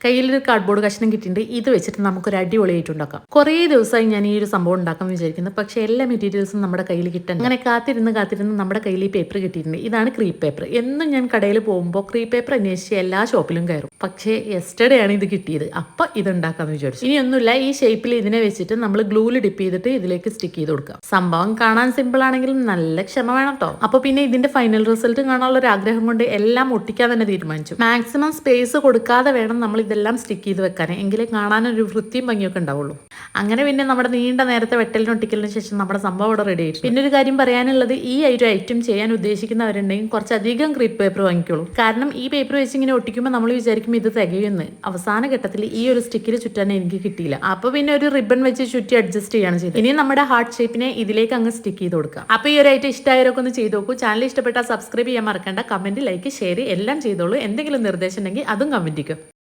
കയ്യിലൊരു കാർഡ്ബോർഡ് കഷ്ണം കിട്ടിയിട്ടുണ്ട്. ഇത് വെച്ചിട്ട് നമുക്കൊരു അടിപൊളിയായിട്ട് ഉണ്ടാക്കാം. കുറേ ദിവസമായി ഞാൻ ഈ ഒരു സംഭവം ഉണ്ടാക്കാമെന്ന് വിചാരിക്കുന്നത്. പക്ഷേ എല്ലാ മെറ്റീരിയൽസും നമ്മുടെ കയ്യിൽ കിട്ടണം. അങ്ങനെ കാത്തിരുന്ന് നമ്മുടെ കയ്യിൽ ഈ പേപ്പർ കിട്ടിയിട്ടുണ്ട്. ഇതാണ് ക്രീപ്പ് പേപ്പർ. എന്നും ഞാൻ കടയിൽ പോകുമ്പോൾ ക്രീപ്പ് പേപ്പർ അന്വേഷിച്ച് എല്ലാ ഷോപ്പിലും കയറും. പക്ഷേ യെസ്റ്റർഡേ ആണ് ഇത് കിട്ടിയത്. അപ്പം ഇത് ഉണ്ടാക്കാമെന്ന് വിചാരിച്ചു. ഇനിയൊന്നുമില്ല, ഈ ഷേപ്പിൽ ഇതിനെ വെച്ചിട്ട് നമ്മൾ ഗ്ലൂവിൽ ഡിപ്പ് ചെയ്തിട്ട് ഇതിലേക്ക് സ്റ്റിക്ക് ചെയ്ത് കൊടുക്കാം. സംഭവം കാണാൻ സിമ്പിൾ ആണെങ്കിലും നല്ല ക്ഷമ വേണം കേട്ടോ. അപ്പോൾ പിന്നെ ഇതിന്റെ ഫൈനൽ റിസൾട്ട് കാണാനുള്ള ഒരു ആഗ്രഹം കൊണ്ട് എല്ലാം ഒട്ടിക്കാൻ തന്നെ തീരുമാനിച്ചു. മാക്സിമം സ്പേസ് കൊടുക്കാതെ വേണം നമ്മൾ ഇതെല്ലാം സ്റ്റിക്ക് ചെയ്ത് വെക്കാൻ, എങ്കിലേ കാണാനൊരു വൃത്തിയും ഭംഗിയൊക്കെ ഉണ്ടാവുള്ളൂ. അങ്ങനെ പിന്നെ നമ്മുടെ നീണ്ട നേരത്തെ വെട്ടലിനും ഒട്ടിക്കലിനും ശേഷം നമ്മുടെ സംഭവം ഇവിടെ റെഡി ആയിട്ട്. പിന്നെ ഒരു കാര്യം പറയാനുള്ളത്, ഈ ഒരു ഐറ്റം ചെയ്യാൻ ഉദ്ദേശിക്കുന്നവരുണ്ടെങ്കിൽ കുറച്ചധികം ക്രീപ്പ് പേപ്പർ വാങ്ങിക്കോളൂ. കാരണം ഈ പേപ്പർ വെച്ച് ഇങ്ങനെ ഒട്ടിക്കുമ്പോൾ നമ്മൾ വിചാരിക്കും ഇത് തികയുമെന്ന്. അവസാന ഘട്ടത്തിൽ ഈ ഒരു സ്റ്റിക്കിൽ ചുറ്റാൻ എനിക്ക് കിട്ടിയില്ല. അപ്പൊ പിന്നെ ഒരു റിബൺ വെച്ച് ചുറ്റി അഡ്ജസ്റ്റ് ചെയ്യാണ് ചെയ്തത്. ഇനി നമ്മുടെ ഹാർട്ട് ഷേപ്പിനെ ഇതിലേക്ക് അങ്ങ് സ്റ്റിക്ക് ചെയ്ത് കൊടുക്കാം. അപ്പൊ ഈ ഒരു ഐറ്റം ഇഷ്ടമായവരൊക്കെ ഒന്ന് ചെയ്ത് നോക്കൂ. ചാനൽ ഇഷ്ടപ്പെട്ടാൽ സബ്സ്ക്രൈബ് ചെയ്യാൻ മറക്കണ്ട. കമന്റ്, ലൈക്ക്, ഷെയർ എല്ലാം ചെയ്തോളൂ. എന്തെങ്കിലും നിർദ്ദേശം ഉണ്ടെങ്കിൽ അതും കമന്റ് ചെയ്യുക.